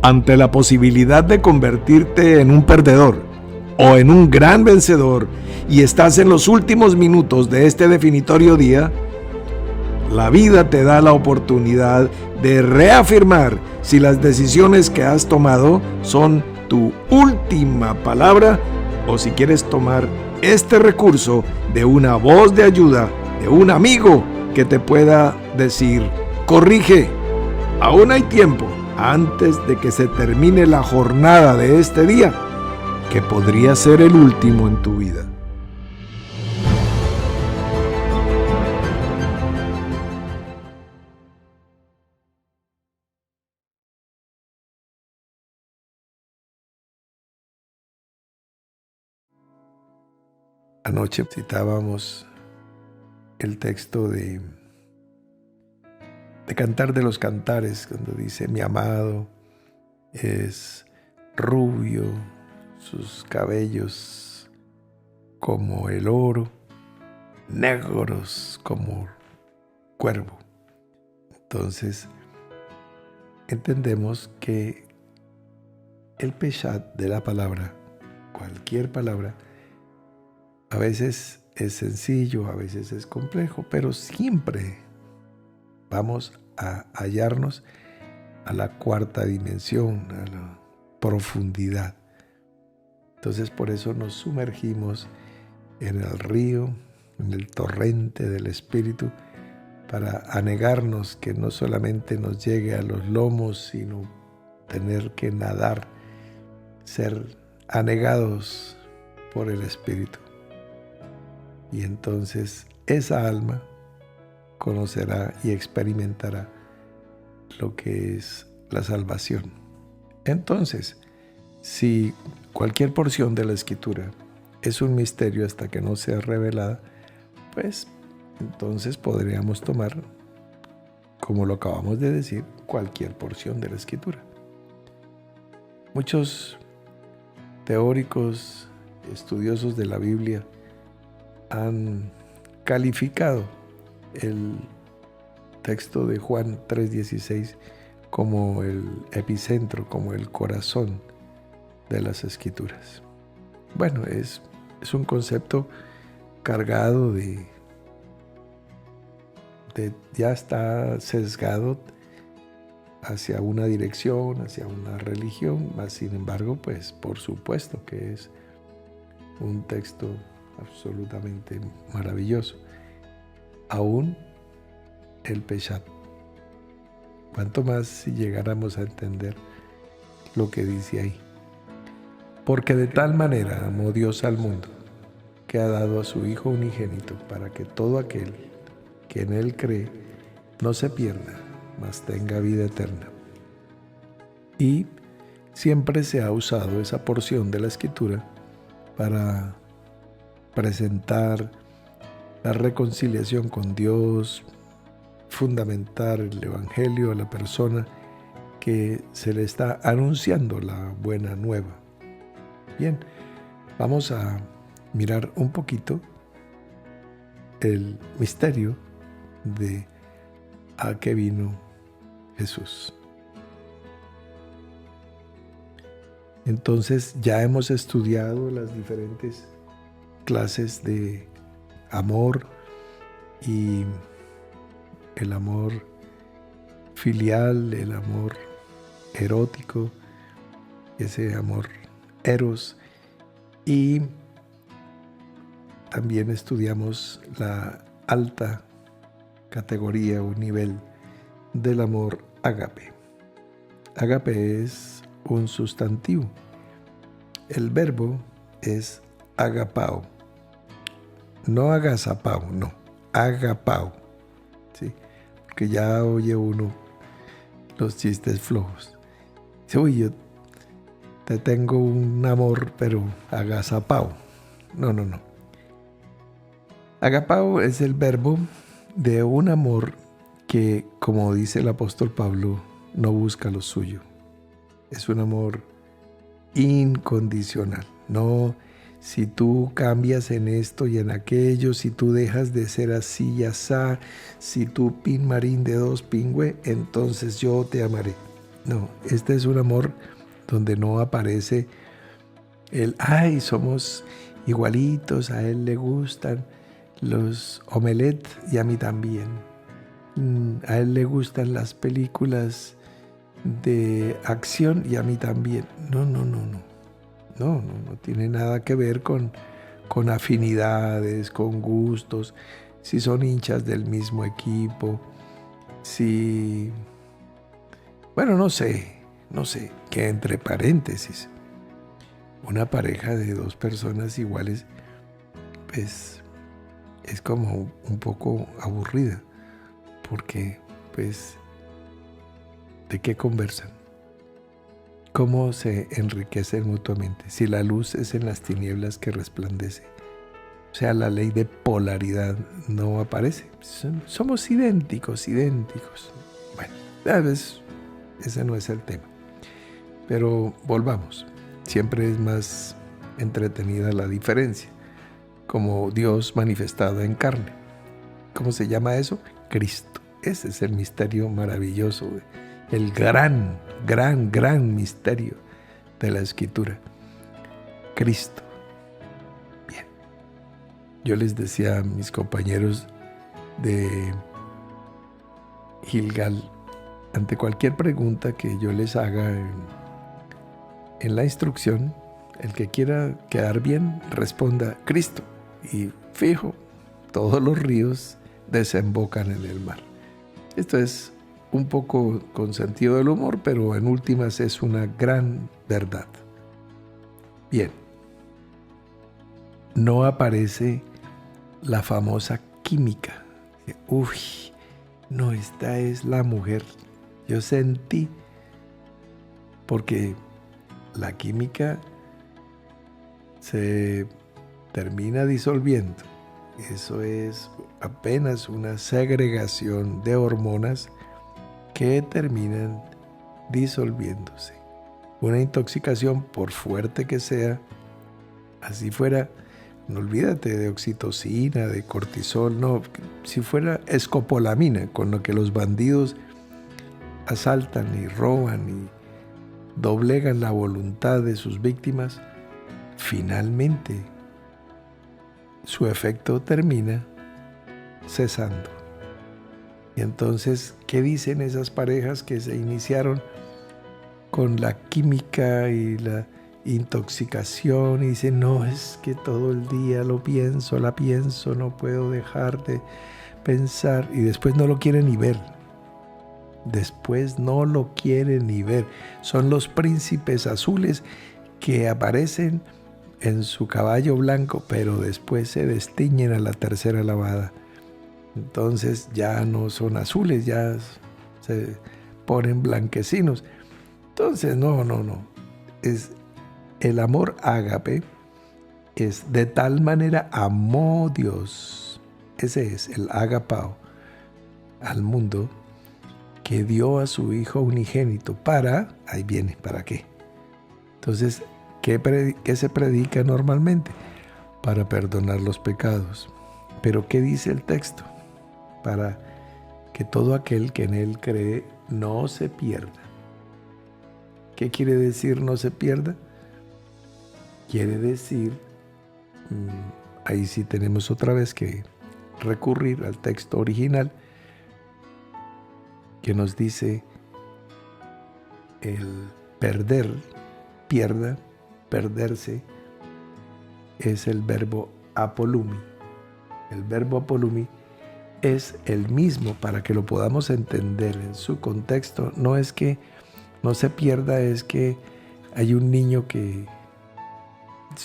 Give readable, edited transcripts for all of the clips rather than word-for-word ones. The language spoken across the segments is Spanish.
Ante la posibilidad de convertirte en un perdedor o en un gran vencedor y estás en los últimos minutos de este definitorio día, la vida te da la oportunidad de reafirmar si las decisiones que has tomado son tu última palabra o si quieres tomar este recurso de una voz de ayuda, de un amigo que te pueda decir: corrige, aún hay tiempo antes de que se termine la jornada de este día, que podría ser el último en tu vida. Anoche citábamos el texto de Cantar de los Cantares, cuando dice: mi amado es rubio, sus cabellos como el oro, negros como cuervo. Entonces, entendemos que el peshat de la palabra, cualquier palabra, a veces es sencillo, a veces es complejo, pero siempre vamos a hallarnos a la cuarta dimensión, a la profundidad. Entonces, por eso nos sumergimos en el río, en el torrente del Espíritu, para anegarnos que no solamente nos llegue a los lomos, sino tener que nadar, ser anegados por el Espíritu. Y entonces esa alma conocerá y experimentará lo que es la salvación. Entonces, si cualquier porción de la Escritura es un misterio hasta que no sea revelada, pues entonces podríamos tomar, como lo acabamos de decir, cualquier porción de la Escritura. Muchos teóricos, estudiosos de la Biblia, han calificado el texto de Juan 3:16 como el epicentro, como el corazón de las Escrituras. Bueno, es un concepto cargado de ya está sesgado hacia una dirección, hacia una religión, mas sin embargo, pues por supuesto que es un texto absolutamente maravilloso. Aún el Peshat. ¿Cuánto más si llegáramos a entender lo que dice ahí? Porque de tal manera amó Dios al mundo, que ha dado a su Hijo unigénito, para que todo aquel que en Él cree no se pierda, mas tenga vida eterna. Y siempre se ha usado esa porción de la Escritura para presentar la reconciliación con Dios, fundamentar el Evangelio a la persona que se le está anunciando la buena nueva. Bien, vamos a mirar un poquito el misterio de a qué vino Jesús. Entonces ya hemos estudiado las diferentes clases de amor y el amor filial, el amor erótico, ese amor eros, y también estudiamos la alta categoría o nivel del amor ágape. Ágape es un sustantivo. El verbo es agapao. No agazapao, no, agapao. ¿Sí? Porque ya oye uno los chistes flojos. Dice: uy, yo te tengo un amor, pero agazapao. No. Agapao es el verbo de un amor que, como dice el apóstol Pablo, no busca lo suyo. Es un amor incondicional. No, si tú cambias en esto y en aquello, si tú dejas de ser así y asá, si tú pin marín de dos pingüe, entonces yo te amaré. No, este es un amor donde no aparece ay, somos igualitos, a él le gustan los omelette y a mí también. A él le gustan las películas de acción y a mí también. No, no, no, no. No, no, no tiene nada que ver con afinidades, con gustos, si son hinchas del mismo equipo, si... Bueno, no sé, que entre paréntesis, una pareja de dos personas iguales, pues es como un poco aburrida, porque pues, ¿de qué conversan? ¿Cómo se enriquecen mutuamente? Si la luz es en las tinieblas que resplandece. O sea, la ley de polaridad no aparece. Somos idénticos, idénticos. Bueno, tal vez ese no es el tema. Pero volvamos. Siempre es más entretenida la diferencia. Como Dios manifestado en carne. ¿Cómo se llama eso? Cristo. Ese es el misterio maravilloso, el gran misterio de la Escritura. Cristo. Bien. Yo les decía a mis compañeros de Gilgal, ante cualquier pregunta que yo les haga en la instrucción, el que quiera quedar bien, responda Cristo. Y fijo, todos los ríos desembocan en el mar. Esto es un poco con sentido del humor, pero en últimas es una gran verdad. Bien, no aparece la famosa química. Uy, no, esta es la mujer. Yo sentí, porque la química se termina disolviendo. Eso es apenas una segregación de hormonas que terminan disolviéndose. Una intoxicación, por fuerte que sea, así fuera, no olvídate de oxitocina, de cortisol, no, si fuera escopolamina, con lo que los bandidos asaltan y roban y doblegan la voluntad de sus víctimas, finalmente su efecto termina cesando. Y entonces, ¿qué dicen esas parejas que se iniciaron con la química y la intoxicación? Y dicen, no, es que todo el día la pienso, no puedo dejar de pensar. Y después no lo quieren ni ver. Después no lo quieren ni ver. Son los príncipes azules que aparecen en su caballo blanco, pero después se destiñen a la tercera lavada. Entonces ya no son azules, ya se ponen blanquecinos. Entonces, no. Es el amor ágape, es de tal manera amó Dios. Ese es el agapao al mundo, que dio a su Hijo unigénito para, ahí viene, ¿para qué? Entonces, ¿qué se predica normalmente? Para perdonar los pecados. Pero ¿qué dice el texto? Para que todo aquel que en él cree no se pierda. ¿Qué quiere decir no se pierda? Quiere decir, ahí sí tenemos otra vez que recurrir al texto original, que nos dice el perderse, es el verbo apolumi. El verbo apolumi es el mismo, para que lo podamos entender en su contexto. No es que no se pierda, es que hay un niño que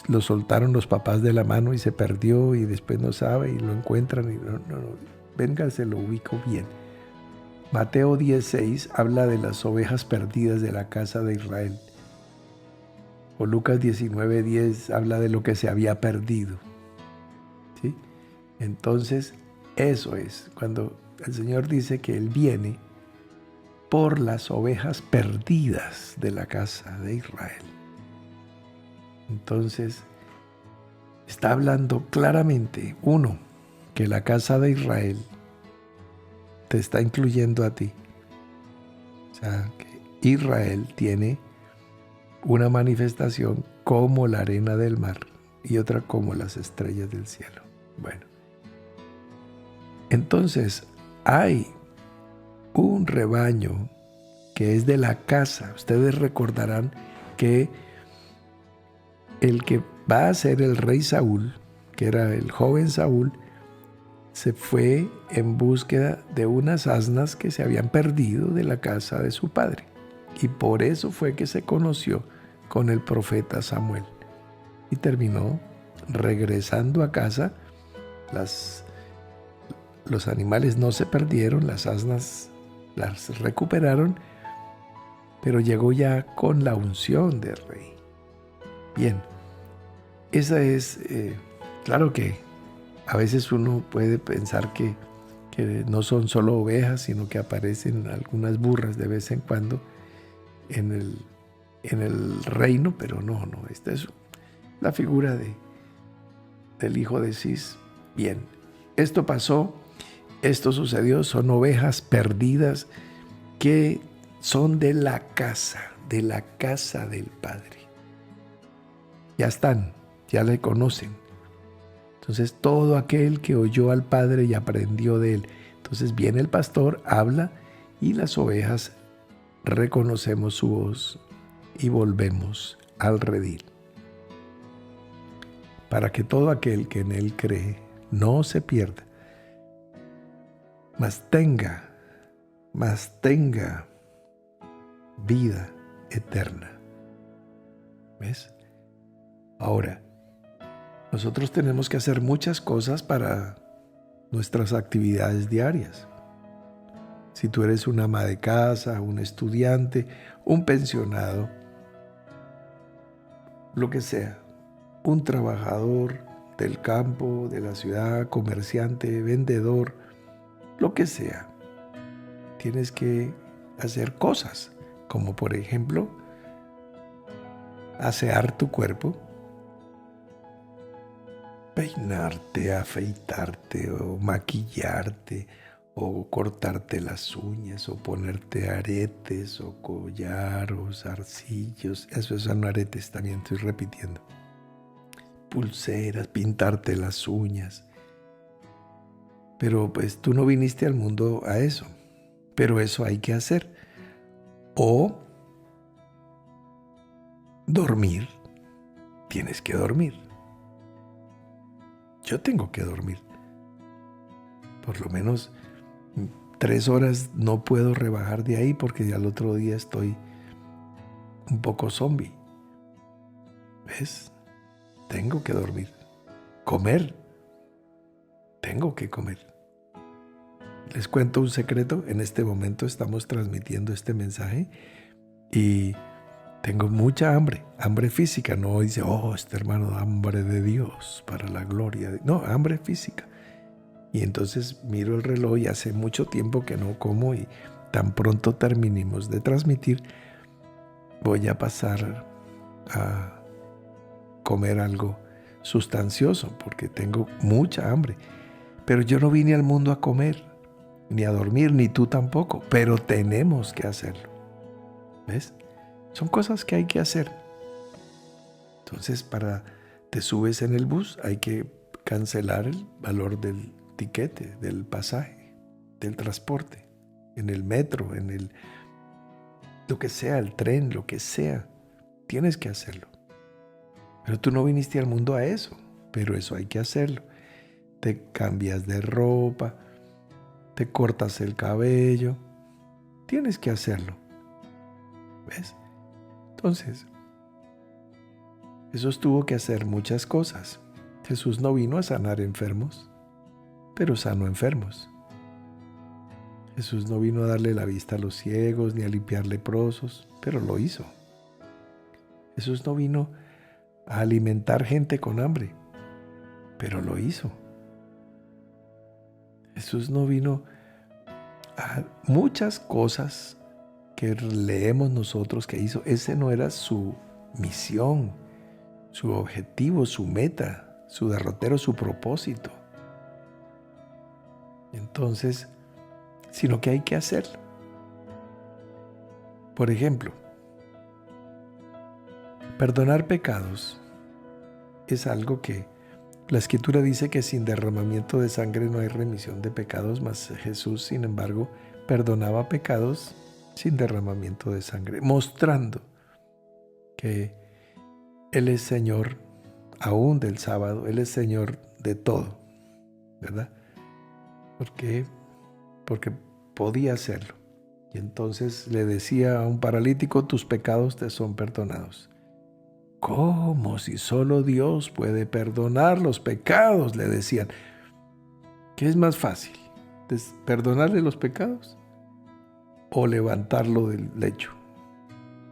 lo soltaron los papás de la mano y se perdió y después no sabe y lo encuentran y no. Venga, se lo ubico bien. Mateo 10:6 habla de las ovejas perdidas de la casa de Israel. O Lucas 19:10 habla de lo que se había perdido. ¿Sí? Entonces, eso es cuando el Señor dice que Él viene por las ovejas perdidas de la casa de Israel. Entonces, está hablando claramente, uno, que la casa de Israel te está incluyendo a ti. O sea, que Israel tiene una manifestación como la arena del mar y otra como las estrellas del cielo. Bueno, entonces hay un rebaño que es de la casa. Ustedes recordarán que el que va a ser el rey Saúl, que era el joven Saúl, se fue en búsqueda de unas asnas que se habían perdido de la casa de su padre. Y por eso fue que se conoció con el profeta Samuel. Y terminó regresando a casa. Los animales no se perdieron, las asnas las recuperaron, pero llegó ya con la unción del rey. Bien, esa es, claro que a veces uno puede pensar que no son solo ovejas, sino que aparecen algunas burras de vez en cuando en el reino, pero no, esta es la figura del hijo de Cis. Bien, esto pasó, esto sucedió, son ovejas perdidas que son de la casa del Padre. Ya están, ya le conocen. Entonces todo aquel que oyó al Padre y aprendió de él. Entonces viene el pastor, habla y las ovejas reconocemos su voz y volvemos al redil. Para que todo aquel que en él cree no se pierda, mas tenga vida eterna. ¿Ves? Ahora, nosotros tenemos que hacer muchas cosas para nuestras actividades diarias. Si tú eres una ama de casa, un estudiante, un pensionado, lo que sea, un trabajador del campo, de la ciudad, comerciante, vendedor, lo que sea, tienes que hacer cosas, como por ejemplo, asear tu cuerpo, peinarte, afeitarte o maquillarte o cortarte las uñas o ponerte aretes o collar o zarcillos. Eso son aretes, también estoy repitiendo. Pulseras, pintarte las uñas. Pero pues tú no viniste al mundo a eso. Pero eso hay que hacer. O dormir. Tienes que dormir. Yo tengo que dormir. Por lo menos 3 horas no puedo rebajar de ahí porque ya al otro día estoy un poco zombie. ¿Ves? Tengo que dormir. Comer. Tengo que comer. Les cuento un secreto. En este momento estamos transmitiendo este mensaje y tengo mucha hambre. Hambre física. No dice, este hermano, hambre de Dios para la gloria. No, hambre física. Y entonces miro el reloj y hace mucho tiempo que no como y tan pronto terminemos de transmitir, voy a pasar a comer algo sustancioso porque tengo mucha hambre. Pero yo no vine al mundo a comer, ni a dormir, ni tú tampoco, pero tenemos que hacerlo. ¿Ves? Son cosas que hay que hacer. Entonces, te subes en el bus, hay que cancelar el valor del tiquete, del pasaje, del transporte, en el metro, lo que sea, el tren, lo que sea, tienes que hacerlo. Pero tú no viniste al mundo a eso, pero eso hay que hacerlo. Te cambias de ropa, te cortas el cabello, tienes que hacerlo. ¿Ves? Entonces, Jesús tuvo que hacer muchas cosas. Jesús no vino a sanar enfermos, pero sanó enfermos. Jesús no vino a darle la vista a los ciegos ni a limpiar leprosos, pero lo hizo. Jesús no vino a alimentar gente con hambre, pero lo hizo. Jesús no vino a muchas cosas que leemos nosotros que hizo. Ese no era su misión, su objetivo, su meta, su derrotero, su propósito. Entonces, sino que hay que hacerlo. Por ejemplo, perdonar pecados es algo que la Escritura dice que sin derramamiento de sangre no hay remisión de pecados, mas Jesús, sin embargo, perdonaba pecados sin derramamiento de sangre, mostrando que Él es Señor aún del sábado, Él es Señor de todo, ¿verdad? ¿Por qué? Porque podía hacerlo. Y entonces le decía a un paralítico, tus pecados te son perdonados. ¿Cómo? Si solo Dios puede perdonar los pecados, le decían. ¿Qué es más fácil? ¿Perdonarle los pecados o levantarlo del lecho?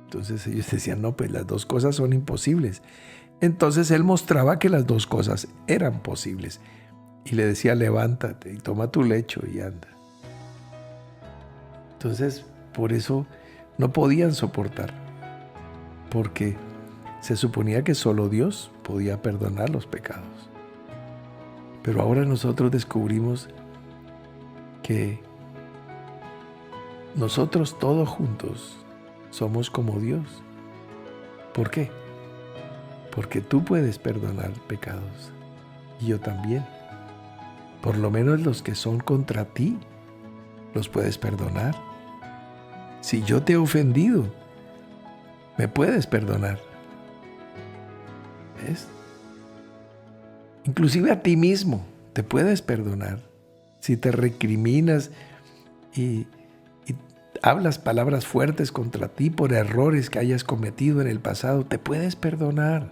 Entonces ellos decían, no, pues las dos cosas son imposibles. Entonces él mostraba que las dos cosas eran posibles. Y le decía, levántate y toma tu lecho y anda. Entonces, por eso no podían soportar, porque se suponía que solo Dios podía perdonar los pecados. Pero ahora nosotros descubrimos que nosotros todos juntos somos como Dios. ¿Por qué? Porque tú puedes perdonar pecados y yo también. Por lo menos los que son contra ti, los puedes perdonar. Si yo te he ofendido, me puedes perdonar. ¿Ves? Inclusive a ti mismo te puedes perdonar. Si te recriminas y hablas palabras fuertes contra ti por errores que hayas cometido en el pasado, te puedes perdonar.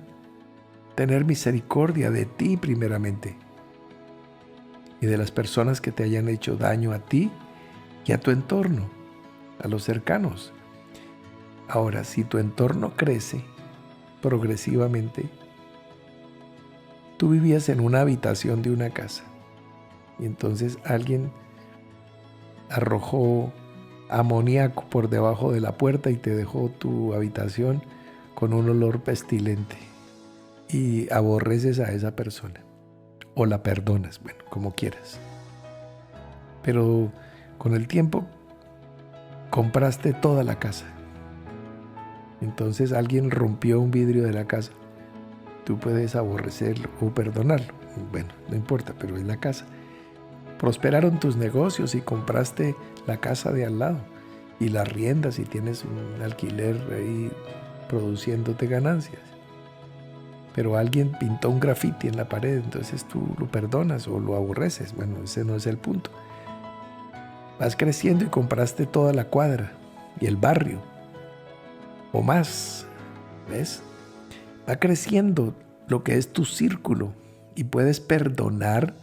Tener misericordia de ti primeramente y de las personas que te hayan hecho daño a ti y a tu entorno, a los cercanos. Ahora, si tu entorno crece progresivamente, tú vivías en una habitación de una casa y entonces alguien arrojó amoníaco por debajo de la puerta y te dejó tu habitación con un olor pestilente y aborreces a esa persona o la perdonas, bueno, como quieras. Pero con el tiempo compraste toda la casa. Entonces alguien rompió un vidrio de la casa. Tú puedes aborrecerlo o perdonarlo. Bueno, no importa, pero es la casa. Prosperaron tus negocios y compraste la casa de al lado y la arriendas y tienes un alquiler ahí produciéndote ganancias. Pero alguien pintó un grafiti en la pared, entonces tú lo perdonas o lo aborreces. Bueno, ese no es el punto. Vas creciendo y compraste toda la cuadra y el barrio o más, ¿ves? Va creciendo lo que es tu círculo y puedes perdonar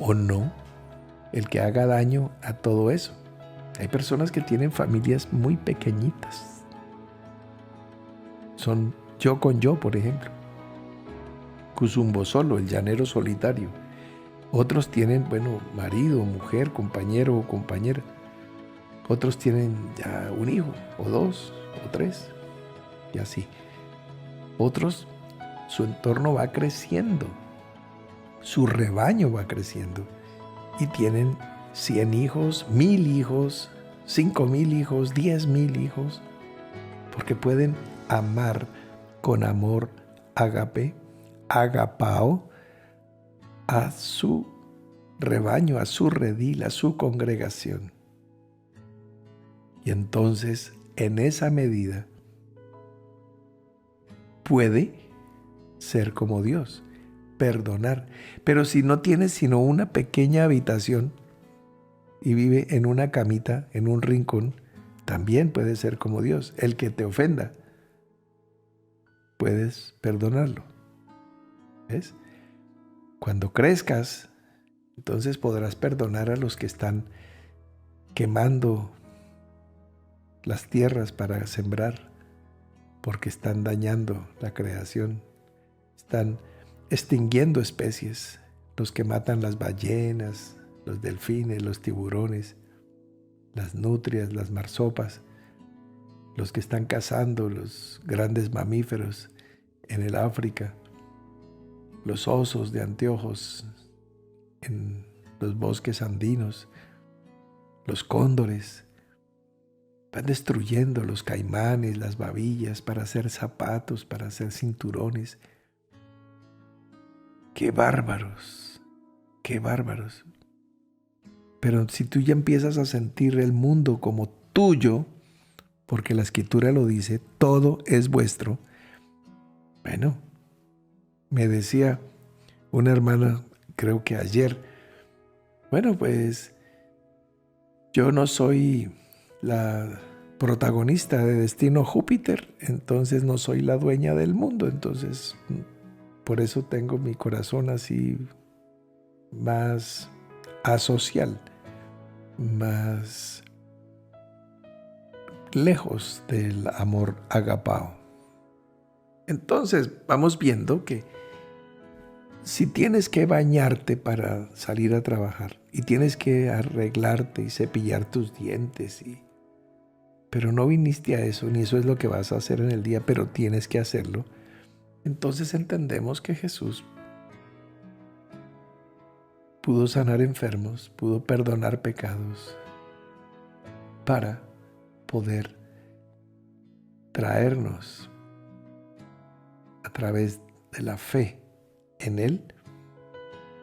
o no el que haga daño a todo eso. Hay personas que tienen familias muy pequeñitas. Son yo con yo, por ejemplo. Cuzumbo solo, el llanero solitario. Otros tienen, marido, mujer, compañero o compañera. Otros tienen ya un hijo, o dos, o tres, y así. Otros, su entorno va creciendo, su rebaño va creciendo, y tienen 100 hijos, 1000 hijos, 5000 hijos, 10,000 hijos, porque pueden amar con amor ágape, agapao, a su rebaño, a su redil, a su congregación. Y entonces, en esa medida, puede ser como Dios, perdonar. Pero si no tienes sino una pequeña habitación y vive en una camita, en un rincón, también puede ser como Dios. El que te ofenda, puedes perdonarlo. ¿Ves? Cuando crezcas, entonces podrás perdonar a los que están quemando las tierras para sembrar, porque están dañando la creación, están extinguiendo especies, los que matan las ballenas, los delfines, los tiburones, las nutrias, las marsopas, los que están cazando los grandes mamíferos en el África, los osos de anteojos en los bosques andinos, los cóndores. Van destruyendo los caimanes, las babillas para hacer zapatos, para hacer cinturones. ¡Qué bárbaros! ¡Qué bárbaros! Pero si tú ya empiezas a sentir el mundo como tuyo, porque la Escritura lo dice, todo es vuestro. Bueno, me decía una hermana, creo que ayer, bueno, pues yo no soy la protagonista de Destino Júpiter, entonces no soy la dueña del mundo, entonces por eso tengo mi corazón así más asocial, más lejos del amor agapao. Entonces vamos viendo que si tienes que bañarte para salir a trabajar y tienes que arreglarte y cepillar tus dientes, pero no viniste a eso, ni eso es lo que vas a hacer en el día, pero tienes que hacerlo, entonces entendemos que Jesús pudo sanar enfermos, pudo perdonar pecados para poder traernos a través de la fe en Él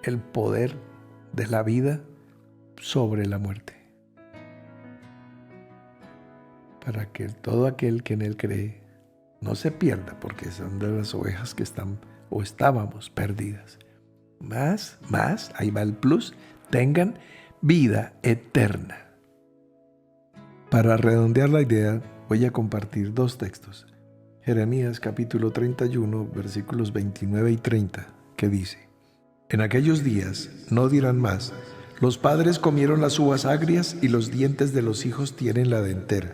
el poder de la vida sobre la muerte, para que todo aquel que en Él cree no se pierda, porque son de las ovejas que están o estábamos perdidas. Más, ahí va el plus, tengan vida eterna. Para redondear la idea, voy a compartir dos textos. Jeremías capítulo 31, versículos 29 y 30, que dice: En aquellos días no dirán más, los padres comieron las uvas agrias y los dientes de los hijos tienen la dentera,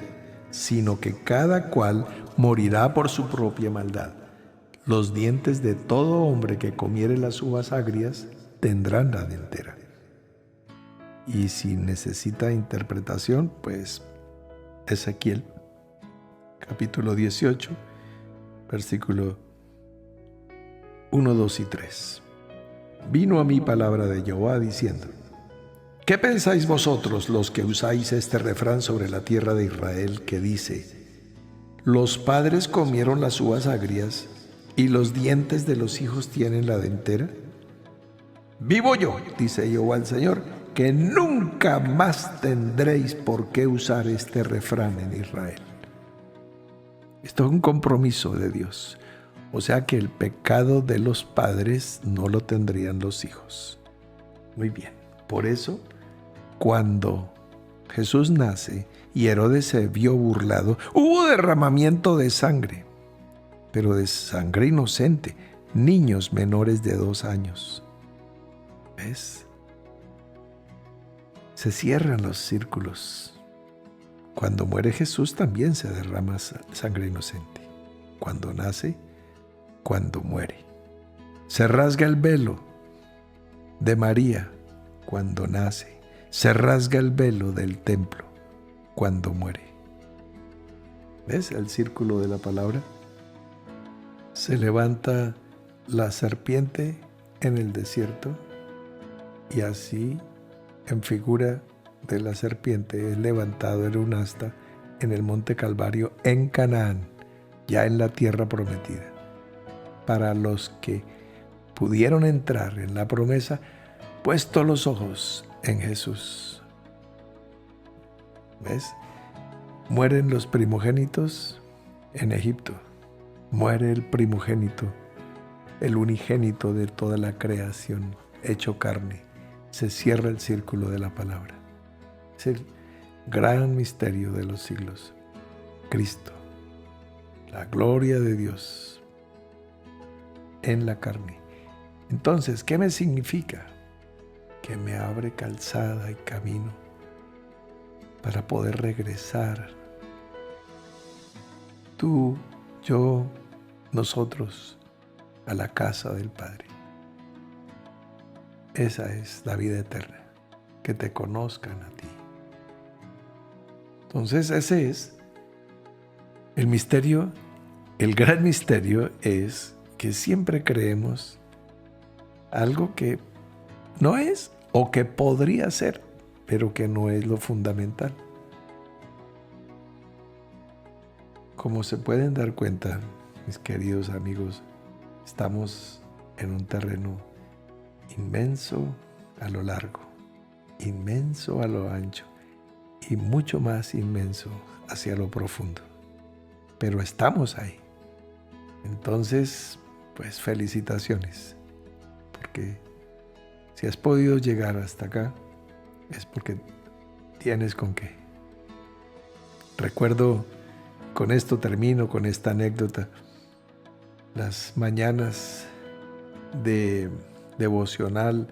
sino que cada cual morirá por su propia maldad. Los dientes de todo hombre que comiere las uvas agrias tendrán la dentera. Y si necesita interpretación, pues Ezequiel capítulo 18, versículo 1, 2 y 3. Vino a mí palabra de Jehová diciendo: ¿Qué pensáis vosotros los que usáis este refrán sobre la tierra de Israel que dice: Los padres comieron las uvas agrias y los dientes de los hijos tienen la dentera? Vivo yo, dice Jehová el Señor, que nunca más tendréis por qué usar este refrán en Israel. Esto es un compromiso de Dios. O sea que el pecado de los padres no lo tendrían los hijos. Muy bien. Por eso, cuando Jesús nace y Herodes se vio burlado, hubo derramamiento de sangre, pero de sangre inocente, niños menores de 2 años. ¿Ves? Se cierran los círculos. Cuando muere Jesús también se derrama sangre inocente. Cuando nace, cuando muere. Se rasga el velo de María cuando nace. Se rasga el velo del templo cuando muere. ¿Ves el círculo de la palabra? Se levanta la serpiente en el desierto y así, en figura de la serpiente, es levantado en un asta en el monte Calvario en Canaán, ya en la tierra prometida. Para los que pudieron entrar en la promesa, puesto los ojos en Jesús. ¿Ves? Mueren los primogénitos en Egipto. Muere el primogénito, el unigénito de toda la creación, hecho carne. Se cierra el círculo de la palabra. Es el gran misterio de los siglos. Cristo, la gloria de Dios en la carne. Entonces, ¿qué me significa? Que me abre calzada y camino para poder regresar. Tú, yo, nosotros, a la casa del Padre. Esa es la vida eterna, que te conozcan a ti. Entonces ese es el misterio. El gran misterio es que siempre creemos algo que no es o que podría ser, pero que no es lo fundamental. Como se pueden dar cuenta, mis queridos amigos, estamos en un terreno inmenso a lo largo, inmenso a lo ancho y mucho más inmenso hacia lo profundo. Pero estamos ahí. Entonces, pues felicitaciones, porque si has podido llegar hasta acá, es porque tienes con qué. Recuerdo, con esto termino, con esta anécdota, las mañanas de devocional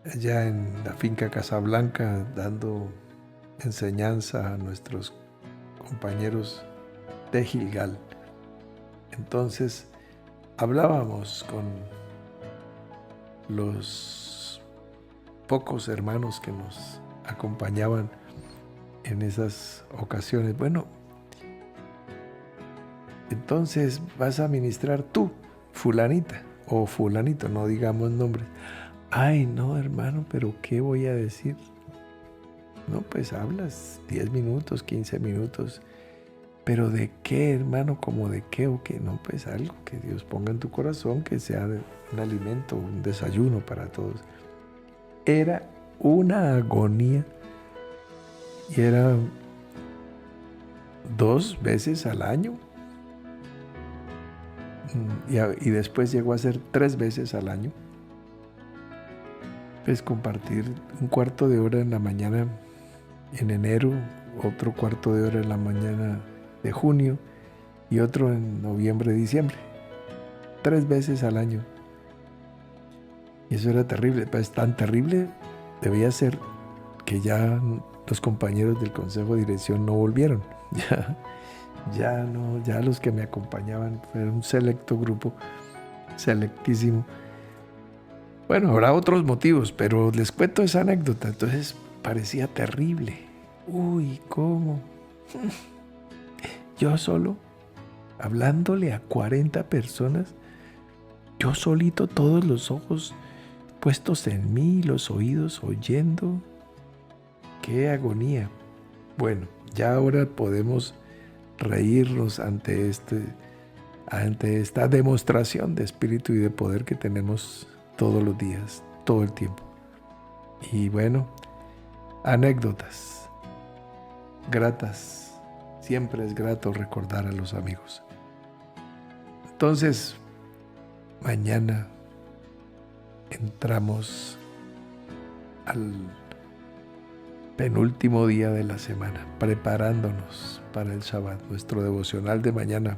allá en la finca Casablanca, dando enseñanza a nuestros compañeros de Gilgal. Entonces hablábamos con los pocos hermanos que nos acompañaban en esas ocasiones. Bueno, entonces vas a ministrar tú, fulanita o fulanito, no digamos nombres. Ay, no, hermano, pero ¿qué voy a decir? No, pues hablas 10 minutos, 15 minutos. ¿Pero de qué, hermano? ¿Cómo de qué o qué? No, pues algo que Dios ponga en tu corazón, que sea un alimento, un desayuno para todos. Era una agonía y era 2 veces al año. Y después llegó a ser 3 veces al año. Pues compartir un cuarto de hora en la mañana en enero, otro cuarto de hora en la mañana de junio y otro en noviembre, diciembre. 3 veces al año. Y eso era terrible. Pues tan terrible debía ser que ya los compañeros del consejo de dirección no volvieron. Ya los que me acompañaban fueron un selecto grupo, selectísimo. Bueno, habrá otros motivos, pero les cuento esa anécdota. Entonces parecía terrible. Uy, ¿cómo? Yo solo, hablándole a 40 personas, yo solito, todos los ojos puestos en mí, los oídos oyendo. ¡Qué agonía! Bueno, ya ahora podemos reírnos ante esta demostración de espíritu y de poder que tenemos todos los días, todo el tiempo. Y bueno, anécdotas gratas. Siempre es grato recordar a los amigos. Entonces, mañana entramos al penúltimo día de la semana, preparándonos para el Shabbat. Nuestro devocional de mañana,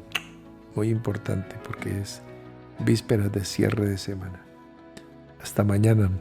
muy importante porque es vísperas de cierre de semana. Hasta mañana.